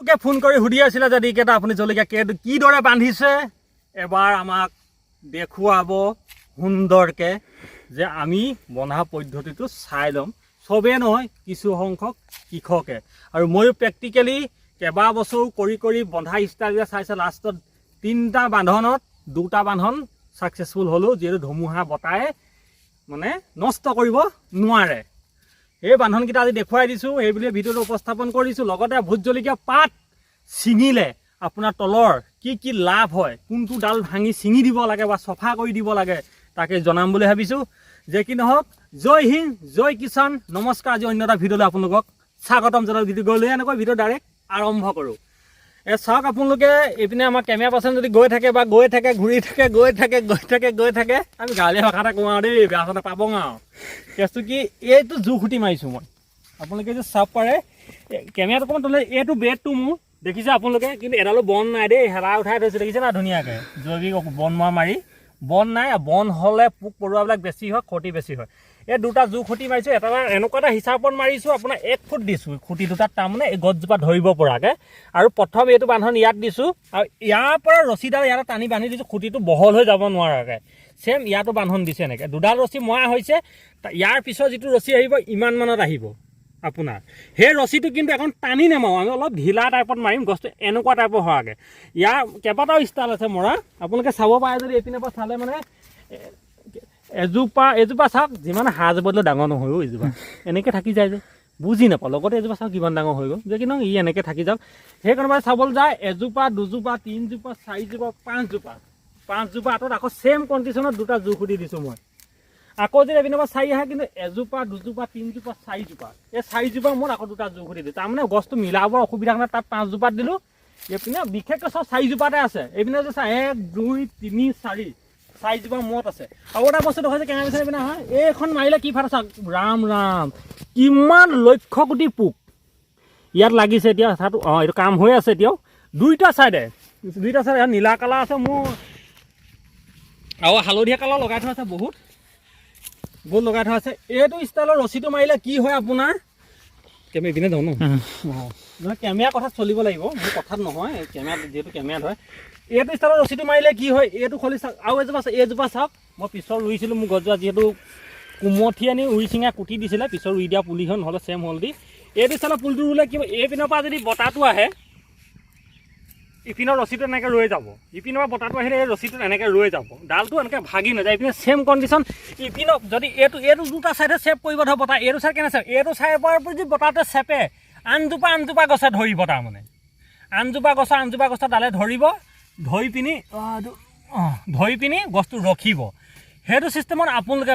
Okay phone কৰি সুধি আছিলে যে এইকেইটা আপুনি জলকীয়া কিদৰে বান্ধিছে এবাৰ আমাক দেখুৱাব সুন্দৰকৈ যে আমি বন্ধা পদ্ধতিটো চাই ল'ম চবেই নহয় কিছু সংখ্যক কৃষকে আৰু ময়ো প্ৰেক্টিকেলি কেইবা বছৰো কৰি বন্ধা ষ্টাইল চাইছে লাষ্টত 3টা বান্ধনত 2টা বান্ধন ছাকচেছফুল হ'লোঁ যিহেতু ধুমুহা বতাহে মানে নষ্ট কৰিব নোৱাৰে এই বান্ধনকেইটা আজি দেখুৱাই দিছোঁ এইবুলি ভিডিঅ'টো উপস্থাপন কৰিছোঁ লগতে ভোট জলকীয়া পাত ছিঙিলে আপোনাৰ তলৰ কি লাভ হয় কোনটো ডাল ভাঙি ছিঙি দিব লাগে বা চফা কৰি দিব লাগে তাকে জনাম বুলি ভাবিছোঁ যে কি নহওক জয় হিন্দ জয় কিষাণ নমস্কাৰ আজি অন্য এটা ভিডিঅ'লৈ আপোনালোকক স্বাগতম জনাই ভিডিঅ' গ'লে এনেকৈ ভিডিঅ' ডাইৰেক্ট আৰম্ভ কৰোঁ চাওক আপোনালোকে এইপিনে আমাৰ কেমেৰা পাৰ্চন যদি গৈ থাকে বা গৈ থাকে ঘূৰি থাকে গৈ থাকে আমি গাঁৱলীয়া ভাষা এটা কওঁ আৰু দেই বেয়া কথা পাব আৰু কেছটো কি এইটো জোখুটি মাৰিছোঁ মই আপোনালোকে যে চাব পাৰে কেমেৰাটো অকণমান তলে এইটো বেডটো মোৰ দেখিছে আপোনালোকে কিন্তু এডালো বন নাই দেই হেৰা উঠাই থৈছে দেখিছে না ধুনীয়াকৈ জৈৱিক বন মাৰি বন নাই বন হ'লে পোক পৰুৱাবিলাক বেছি হয় ক্ষতি বেছি হয় এই 2টা জোখুটি মাৰিছোঁ এটা এনেকুৱা এটা হিচাপত মাৰিছোঁ আপোনাৰ 1 ফুট দিছোঁ খুঁটি দুটাত তাৰমানে এই গছজোপা ধৰিব পৰাকৈ আৰু প্ৰথম এইটো বান্ধন ইয়াত দিছোঁ আৰু ইয়াৰ পৰা ৰছীডাল ইয়াত টানি বান্ধি দিছোঁ খুঁটিটো বহল হৈ যাব নোৱাৰাকৈ ছেম ইয়াতো বান্ধন দিছে এনেকৈ 2ডাল ৰছী মৰা হৈছে ইয়াৰ পিছত যিটো ৰছী আহিব ইমান মানত আহিব আপোনাৰ সেই ৰছীটো কিন্তু এখন টানি নামাৰোঁ আমি অলপ ঢিলা টাইপত মাৰিম গছটো এনেকুৱা টাইপৰ হোৱাকৈ ইয়াৰ কেইবাটাও ষ্টাইল আছে মৰা আপোনালোকে চাব পাৰে যদি এইপিনৰ পৰা চালে মানে এজোপা চাওক যিমান হাঁহ বদলে ডাঙৰ নহয়ও এজোপা এনেকৈ থাকি যায় যে বুজি নাপাওঁ লগতে এজোপা চাওক কিমান ডাঙৰ হৈ গ'ল যে কি নহয় ই এনেকৈ থাকি যাওক সেইকাৰণে চাবলৈ যায় এজোপা 2জোপা 3জোপা 4জোপা 5জোপা আঁতৰত আকৌ ছেম কণ্ডিশ্যনত 2টা জোখুটি দিছোঁ মই আকৌ যদি এপিনৰ পৰা 4 আহে কিন্তু এজোপা 2জোপা 3জোপা 4জোপা এই 4জোপা মোৰ আকৌ 2টা জোখুটি দিওঁ তাৰমানে গছটো মিলাবৰ অসুবিধা কাৰণে তাত 5জোপাত দিলোঁ এইপিনে বিশেষকৈ চব 4জোপাতে আছে এইপিনে যে 1 2 3 4জোপা মূৰত আছে আৰু এটা বস্তু দেখাইছে কেমেৰা বিচাৰি পিনে হয় এইখন মাৰিলে কি ফাটা চাওক ৰাম কিমান লক্ষ কোটি পোক ইয়াত লাগিছে এতিয়া কথাটো এইটো কাম হৈ আছে এতিয়াও 2টা চাইডে নীলা কালাৰ আছে মোৰ আৰু হালধীয়া কালাৰ লগাই থোৱা আছে বহুত লগাই থোৱা আছে এইটো ষ্টাইলৰ ৰছীটো মাৰিলে কি হয় আপোনাৰ কেমেৰা ইপিনে যাওঁ নহয় কেমেৰা কথা চলিব লাগিব মোৰ কথাত নহয় কেমেৰা যিহেতু কেমেৰাত হয় এইটো ষ্টাইলৰ ৰছীটো মাৰিলে কি হয় এইটো খলি চাওক আৰু এইজোপা চাওক মই পিছৰ ৰুইছিলোঁ মোৰ গছজোপা যিহেতু কুমঠি আনি উৰি চিঙা কুটি দিছিলে পিছৰ ৰুই দিয়া পুলিখন নহ'লে ছেম হ'ল দি এইটো ষ্টাইলৰ পুলিটো ৰুলে কি এইপিনৰ পৰা যদি বতাহটো আহে ইপিনৰ ৰছীটো এনেকৈ ৰৈ যাব ইপিনৰ পৰা বতাহটো আহিলে এই ৰছীটো এনেকৈ ৰৈ যাব ডালটো এনেকৈ ভাগি নাযায় ইপিনে ছেম কণ্ডিশ্যন ইপিনক যদি এইটো 2টা ছাইডে ছেভ কৰিব ধৰ বতাহ এইটো ছাইড কেনে চাওক এইটো ছাইডৰ পৰা যদি বতাহটো চেপে আনজোপা গছে ধৰিব তাৰমানে আনজোপা গছৰ ডালে ধৰিব ধৰি পিনি গছটো ৰখিব সেইটো চিষ্টেমত আপোনালোকে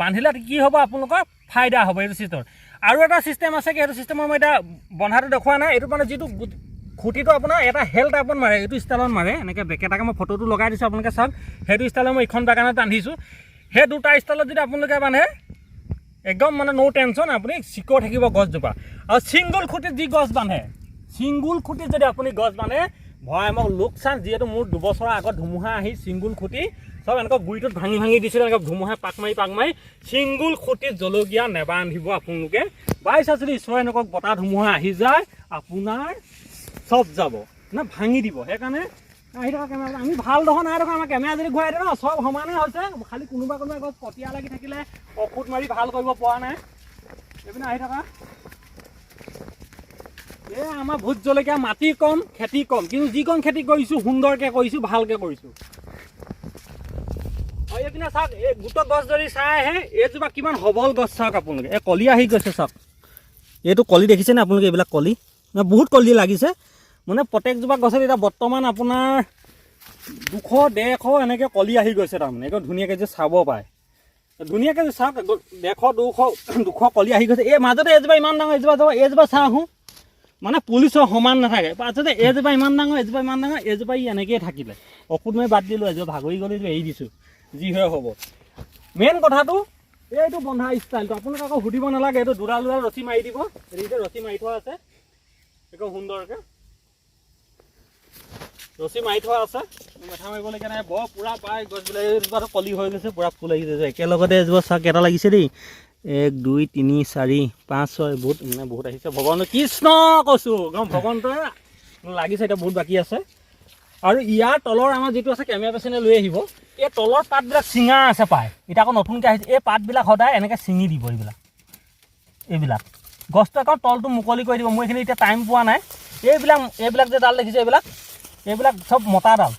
বান্ধিলে কি হ'ব আপোনালোকৰ ফাইদা হ'ব এইটো চিষ্টেমত আৰু এটা চিষ্টেম আছে কি এইটো চিষ্টেমত মই এতিয়া বন্ধাটো দেখুওৱা নাই এইটো মানে যিটো খুঁটিটো আপোনাৰ এটা হেল টাইপত মাৰে এইটো ষ্টাইলত মাৰে এনেকৈ বেকেটাকৈ মই ফটোটো লগাই দিছোঁ আপোনালোকে চাওক সেইটো ষ্টাইলত মই এইখন বাগানত বান্ধিছোঁ সেই 2টা ষ্টাইলত যদি আপোনালোকে বান্ধে একদম মানে ন' টেনশ্যন আপুনি চিকিউৰ থাকিব গছজোপা আৰু ছিংগুল খুঁটিত যি গছ বান্ধে ছিংগুল খুঁটিত যদি আপুনি গছ বান্ধে ভয়ানক লোকচান যিহেতু মোৰ 2 বছৰৰ আগত ধুমুহা আহি ছিংগুল খুঁটি চব এনেকৈ গুৰিটোত ভাঙি দিছিলে এনেকৈ ধুমুহাই পাক মাৰি ছিংগুল খুঁটিত জলকীয়া নেবান্ধিব আপোনালোকে বাই চান্স যদি ঈশ্বৰে এনেকুৱা বতাহ ধুমুহা আহি যায় আপোনাৰ চব যাব না ভাঙি দিব সেইকাৰণে আহি থকা কেমেৰা আমি ভাল দেখোন নাই দেখোন আমাৰ কেমেৰা যদি ঘূৰাই দিয়ে ন চব সমানে হৈছে খালি কোনোবা গছ কটীয়া লাগি থাকিলে ঔষধ মাৰি ভাল কৰিব পৰা নাই এইপিনে আহি থকা এই আমাৰ ভোট জলকীয়া মাটি কম খেতি কম কিন্তু যিকণ খেতি কৰিছোঁ সুন্দৰকৈ কৰিছোঁ ভালকৈ কৰিছোঁ আৰু এইপিনে চাওক এই গোটৰ গছ যদি চাই আহে এইজোপা কিমান সবল গছ চাওক আপোনালোকে এই কলি আহি গৈছে চাওক এইটো কলি দেখিছেনে আপোনালোকে এইবিলাক কলি বহুত কলি লাগিছে মানে প্ৰত্যেকজোপা গছত এতিয়া বৰ্তমান আপোনাৰ 200-150 এনেকৈ কলি আহি গৈছে তাৰমানে একদম ধুনীয়াকৈ যে চাব পায় ধুনীয়াকৈ যে চাওক 150-200 কলি আহি গৈছে এই মাজতে এজোপা ইমান ডাঙৰ এইজোপা চাওঁ আহোঁ মানে পুলিচৰ সমান নাথাকে পাছতে এইজোপা ইমান ডাঙৰ এজোপা ই এনেকৈয়ে থাকিলে ঔষধ মই বাদ দিলোঁ এজোপা ভাগৰি গ'লে এৰি দিছোঁ যি হয় হ'ব মেইন কথাটো এইটো বন্ধা ষ্টাইলটো আপোনালোকে আকৌ সুধিব নালাগে এইটো 2ডাল ৰছী মাৰি দিব ৰছী মাৰি থোৱা আছে একদম সুন্দৰকৈ ৰছী মাৰি থোৱা আছে মেথা মাৰিবলৈকে নাই বৰ পূৰা পায় গছবিলাক এইজোপাটো কলি হৈ গৈছে পূৰা ফুল আহিছে একেলগতে এজোপা চাওক এটা লাগিছে দেই 1 2 3 4 5 6 বহুত আহিছে ভগৱান কৃষ্ণ কৈছোঁ একদম ভগৱন্তই লাগিছে, এতিয়া বহুত বাকী আছে। আৰু ইয়াৰ তলৰ আমাৰ যিটো আছে কেমেৰা পেচেণ্টে লৈ আহিব, এই তলৰ পাতবিলাক চিঙা আছে পায়। এতিয়া আকৌ নতুনকৈ আহিছে, এই পাতবিলাক সদায় এনেকৈ ছিঙি দিব। এইবিলাক গছটো আকৌ তলটো মুকলি কৰি দিব। মই এইখিনি এতিয়া টাইম পোৱা নাই। এইবিলাক যে ডাল দেখিছে, এইবিলাক চব মতা ডাল।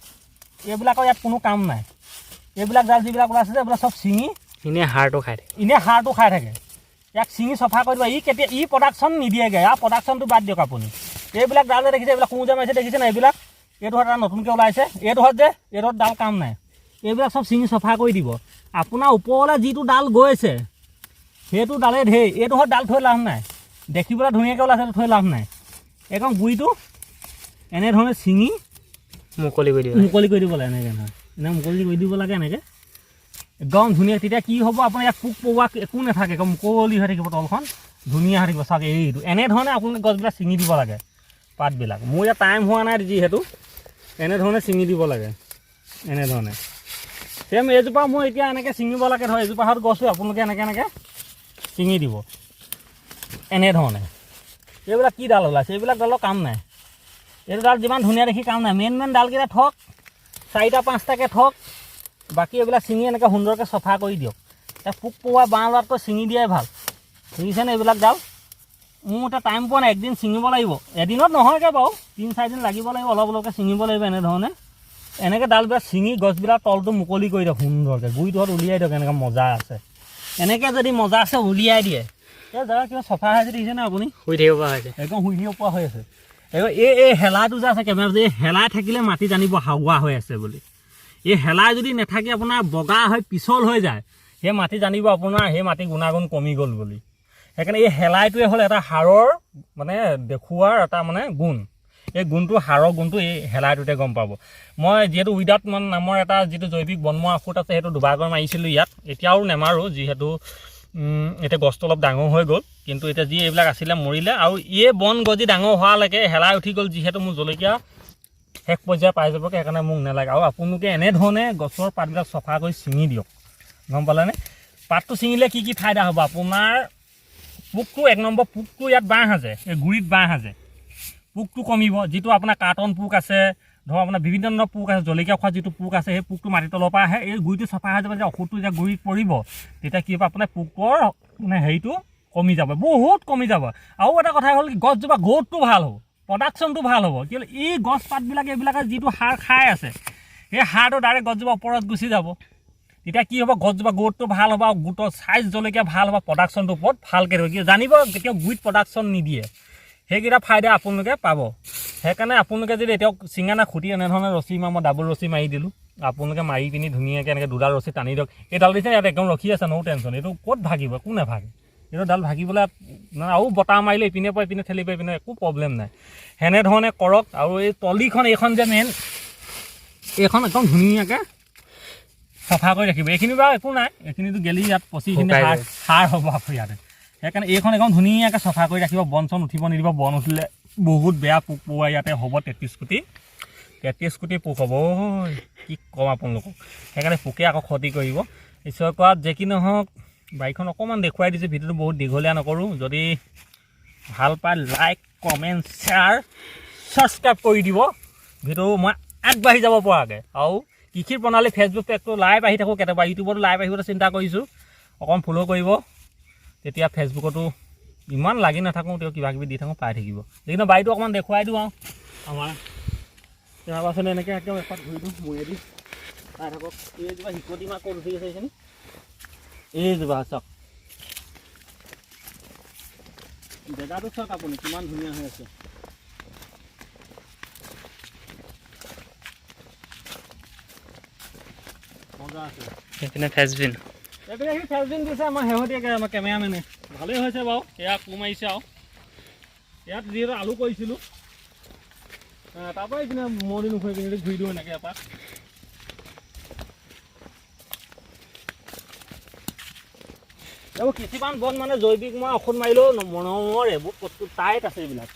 এইবিলাকৰ ইয়াত কোনো কাম নাই। এইবিলাক ডাল যিবিলাক ওলাইছে যে এইবিলাক চব ছিঙি এনেই হাড়টো খাই থাকে। ইয়াক ছিঙি চফা কৰি দিব। ই প্ৰডাকশ্যন নিদিয়েগৈ। ইয়াৰ প্ৰডাকশ্যনটো বাদ দিয়ক আপুনি। এইবিলাক ডাল যে দেখিছে, এইবিলাক কোঁজা মাৰিছে দেখিছে নাই? এইডোখৰত এটা নতুনকৈ ওলাইছে। এইডোখৰত ডাল কাম নাই। এইবিলাক চব ছিঙি চফা কৰি দিব। আপোনাৰ ওপৰলৈ যিটো ডাল গৈছে সেইটো ডালেই ঢেৰ। এইডোখৰত ডাল থৈ লাভ নাই। দেখিবলৈ ধুনীয়াকৈ ওলাইছে, থৈ লাভ নাই। একদম গুৰিটো এনেধৰণে ছিঙি মুকলি কৰি দিব লাগে। এনেকৈ নহয়, মুকলি কৰি দিব লাগে এনেকৈ একদম ধুনীয়া। তেতিয়া কি হ'ব, আপোনাৰ ইয়াত পোক পৰুৱা একো নাথাকে, একদম মুকলি হৈ থাকিব তলখন, ধুনীয়া হৈ থাকিব। চাওক এইটো এনেধৰণে আপোনালোকে গছবিলাক ছিঙি দিব লাগে পাতবিলাক। মোৰ ইয়াত টাইম হোৱা নাই যিহেতু, এনেধৰণে ছিঙি দিব লাগে। এনেধৰণে চেম এইজোপা মই এতিয়া এনেকৈ ছিঙিব লাগে। ধৰ এইজোপাহঁত গছো আপোনালোকে এনেকৈ ছিঙি দিব এনেধৰণে। এইবিলাক কি ডাল ওলাইছে? এইবিলাক ডালৰ কাম নাই। এইটো ডাল যিমান ধুনীয়া দেখি কাম নাই। মেইন ডালকেইটা থওক, 4-5টাকৈ থওক। বাকী এইবিলাক ছিঙি এনেকৈ সুন্দৰকৈ চফা কৰি দিয়ক। এতিয়া পোক পৰুৱা বাঁহ লোৱাতকৈ ছিঙি দিয়াই ভাল। বুজিছেনে? এইবিলাক ডাল মোৰ এতিয়া টাইম পোৱা নাই। একদিন ছিঙিব লাগিব। এদিনত নহয়গৈ বাৰু, 3-4 দিন লাগিব। অলপ অলপকৈ ছিঙিব লাগিব। এনেকৈ ডালবিলাক ছিঙি গছবিলাক তলটো মুকলি কৰি দিয়ক সুন্দৰকৈ। গুৰিটোত উলিয়াই দিয়ক। এনেকৈ মজা আছে। এনেকৈ যদি মজা আছে উলিয়াই দিয়ে, এই জেগা কিবা চফা হৈছে দেখিছেনে আপুনি? শুই থাকিব পৰা হৈছে, একদম শুই থাকিব পৰা হৈ আছে। এই হেলাটো যে আছে কেমেৰা, এই হেলাই থাকিলে মাটি জানিব হাৱা হৈ আছে বুলি। এই হেলাই যদি নাথাকি আপোনাৰ বগা হৈ পিছল হৈ যায়, সেই মাটি জানিব আপোনাৰ সেই মাটি গুণাগুণ কমি গ'ল বুলি। সেইকাৰণে এই হেলাইটোৱে হ'ল এটা সাৰৰ দেখুওৱাৰ এটা গুণ। এই গুণটো, সাৰৰ গুণটো এই হেলাইটোতে গম পাব। মই যিহেতু উইডাউট নামৰ এটা যিটো জৈৱিক বনমৰা ঔষধ আছে, সেইটো দুবাৰকৈ মাৰিছিলোঁ ইয়াত। এতিয়াও নেমাৰোঁ, যিহেতু এতিয়া গছটো অলপ ডাঙৰ হৈ গ'ল। কিন্তু এতিয়া যি এইবিলাক আছিলে মৰিলে। আৰু এই বন গজি ডাঙৰ হোৱালৈকে হেলাই উঠি গ'ল। যিহেতু মোৰ জলকীয়া শেষ পৰ্যায়ে পাই যাবগৈ, সেইকাৰণে মোক নালাগে। আৰু আপোনালোকে এনেধৰণে গছৰ পাতবিলাক চফা কৰি ছিঙি দিয়ক, গম পালেনে? পাতটো ছিঙিলে কি কি ফাইদা হ'ব আপোনাৰ? পোকটো 1 নম্বৰ, পোকটো ইয়াত বাঁহ সাজে, এই গুৰিত বাঁহ সাজে, পোকটো কমিব। যিটো আপোনাৰ কাৰ্টন পোক আছে, ধৰক আপোনাৰ বিভিন্ন ধৰণৰ পোক আছে, জলকীয়া খোৱা যিটো পোক আছে, সেই পোকটো মাটিৰ তলৰ পৰা আহে। এই গুৰিটো চফা হৈ যাব। যে ঔষধটো যেতিয়া গুৰিত পৰিব, তেতিয়া কি হ'ব, আপোনাৰ পোকৰ হেৰিটো কমি যাব, বহুত কমি যাব। আৰু এটা কথা হ'ল, গছজোপা গ্ৰ'থটো ভাল হ'ব, প্ৰডাকশ্যনটো ভাল হ'ব। কিয়? এই গছ পাতবিলাকে এইবিলাকে যিটো সাৰ খাই আছে, সেই সাৰটো ডাইৰেক্ট গছজোপা ওপৰত গুচি যাব। তেতিয়া কি হ'ব, গছজোপা গ্ৰ'থটো ভাল হ'ব, আৰু গোটৰ চাইজ জলকীয়া ভাল হ'ব, প্ৰডাকশ্যনটো ওপৰত ভালকৈ থাকিব। জানিব কেতিয়াও গুৰিত প্ৰডাকশ্যন নিদিয়ে। সেইকেইটা ফাইদা আপোনালোকে পাব। সেইকাৰণে আপোনালোকে যদি এতিয়াও ছিঙা না খুটি এনেধৰণে ৰছী মই ডাবল ৰছী মাৰি দিলোঁ। আপোনালোকে মাৰি পিনি ধুনীয়াকৈ এনেকৈ দুডাল ৰছী টানি দিয়ক। এই ডাল দিছে ইয়াত একদম ৰখি আছে, ন' টেনশ্যন। এইটো ক'ত ভাগিব? একো নাভাগে। এইটো ডাল ভাগিবলৈ আৰু বতাহ মাৰিলে ইপিনে পৰা ইপিনে ঠেলিব, ইপিনে একো প্ৰব্লেম নাই। সেনেধৰণে কৰক। আৰু এই তলিখন, এইখন যে মেইন, এইখন একদম ধুনীয়াকৈ চফা কৰি ৰাখিব। এইখিনি বাৰু একো নাই, এইখিনিতো গেলি ইয়াত পচিখিনি সাৰ হ'ব আপোনাৰ ইয়াতে। সেইকাৰণে এইখন একদম ধুনীয়াকৈ চফা কৰি ৰাখিব। বন চন উঠিব নিদিব। বন উঠিলে বহুত বেয়া পোক পৰুৱা ইয়াতে হ'ব। 33 কোটি পোক হ'ব। কি ক'ম আপোনালোকক। সেইকাৰণে পোকে আকৌ ক্ষতি কৰিব। ঈশ্বৰ কৰাত যে কি নহওক, বাৰীখন অকণমান দেখুৱাই দিছোঁ। ভিডিঅ'টো বহুত দীঘলীয়া নকৰোঁ। যদি ভাল পায় লাইক, কমেণ্ট, শ্বেয়াৰ, ছাবস্ক্ৰাইব কৰি দিব। ভিডিঅ' মই আগবাঢ়ি যাব পৰাকৈ। আৰু কৃষিৰ প্ৰণালী ফেচবুক পেজটো লাইভ আহি থাকোঁ, কেতিয়াবা ইউটিউবতো লাইভ আহিবলৈ চিন্তা কৰিছোঁ। অকণ ফ'ল' কৰিব, তেতিয়া ফেচবুকতো ইমান লাগি নাথাকোঁ, তেওঁ কিবা কিবি দি থাকোঁ, পাই থাকিব। কিন্তু বাৰীটো অকণমান দেখুৱাই দিওঁ আৰু আমাৰ তাৰ পাছত এনেকৈ একদম এপাক ঘূৰি দিওঁ মূৰেদি, চাই থাকক। এইজোপা শিকটি মাহ ক'ত উঠি আছে এইখিনি, এইজোপা চাওক। জেগাটো চাওক আপুনি কিমান ধুনীয়া হৈ আছে। মজা আছে। সেইপিনে ফেচবিন, এইপিনে সি ফেচবিন দিছে আমাৰ শেহতীয়াকৈ, আমাৰ কেমেৰামেনে। ভালেই হৈছে বাৰু। এয়া কোৰ মাৰিছে। আৰু ইয়াত যিহেতু আলু কৰিছিলোঁ, তাৰপৰা এইপিনে মৰি নুখুৱাই পিনে ঘূৰি দিওঁ এনেকৈ এপাক। এইবোৰ কিছুমান বন জৈৱিক মই ঔষধ মাৰিলেও নমৰে, বহুত বস্তু টাইট আছে এইবিলাক।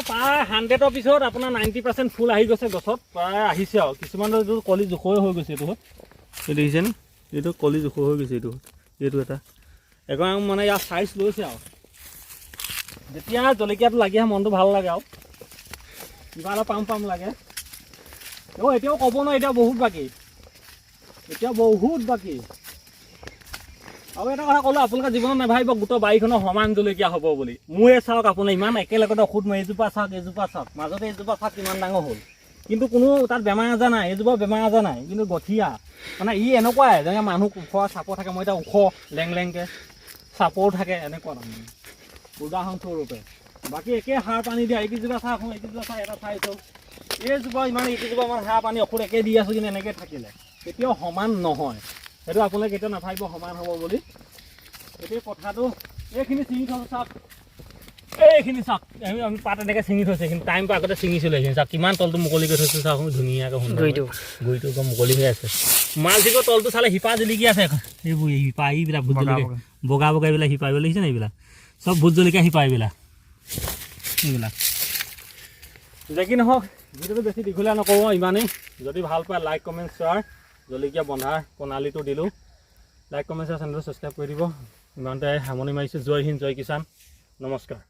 প্ৰায় 100ৰ পিছত আপোনাৰ 90% ফুল আহি গৈছে গছত, প্ৰায় আহিছে। আৰু কিছুমানৰ কলি জোখৰে হৈ গৈছে। এইটো দেখিছেনে? এইটো কলি জোখৰ হৈ গৈছে। এইটো এটা একদম ইয়াৰ চাইজ লৈছে আৰু যেতিয়া জলকীয়াটো লাগি আহে মনটো ভাল লাগে আৰু কিবা এটা পাম লাগে এতিয়াও ক'ব নোৱাৰি এতিয়া বহুত বাকী আৰু এটা কথা ক'লো আপোনালোকে জীৱনত নাভাবিব গোটেই বাৰীখনৰ সমান জলকীয়া হ'ব বুলি মোৰে চাওক আপোনাৰ ইমান একেলগতে ঔষধ মই এজোপা চাওক মাজতে এজোপা চাওক কিমান ডাঙৰ হ'ল কিন্তু কোনো তাত বেমাৰ আজাৰ নাই এজোপা বেমাৰ আজাৰ নাই কিন্তু গঠীয়া মানে ই এনেকুৱাই যেনেকৈ মানুহ ওখ চাপৰ থাকে মই এতিয়া ওখ লেংকে চাপৰো থাকে এনেকুৱা তাৰমানে উদাহৰণস্বৰূপে বাকী একে সাৰ পানী দিয়া এইকেইজোপা চাওক এটা চাইছোঁ এইজোপা এইকেইজোপা ইমান সাৰ পানী ঔষধ একে দি আছোঁ কিন্তু এনেকৈ থাকিলে কেতিয়াও সমান নহয় সেইটো আপোনালোকে কেতিয়াও নাভাবিব সমান হ'ব বুলি এতিয়া কথাটো এইখিনি ছিঙি থৈছোঁ চাওক এইখিনি চাওক আমি পাত এনেকৈ ছিঙি থৈছোঁ এইখিনি টাইম পাই আগতে ছিঙিছিলোঁ এইখিনি চাওক কিমান তলটো মুকলি কৰি থৈছোঁ চাওক ধুনীয়াকৈ গুৰিটো একদম মুকলি হৈ আছে মালচিকৰ তলটো চালে শিপা জিলিকি আছে এইবোৰ শিপা এইবিলাক ভোট জলকীয়া বগা এইবিলাক শিপা এইবিলাক দেখিছে নে এইবিলাক চব ভোট জলকীয়া শিপা এইবিলাক যে কি নহওক ভিডিঅ'টো বেছি দীঘলীয়া নকৰোঁ ইমানেই যদি ভাল পায় লাইক কমেণ্ট শ্বেয়াৰ জলকীয়া বন্ধাৰ প্ৰণালীটো দিলোঁ লাইক কমেণ্ট শ্বেয়াৰ চেনেলটো ছাবস্ক্ৰাইব কৰি দিব ইমানতে সামৰণি মাৰিছোঁ জয় হিন্দ জয় কিষাণ নমস্কাৰ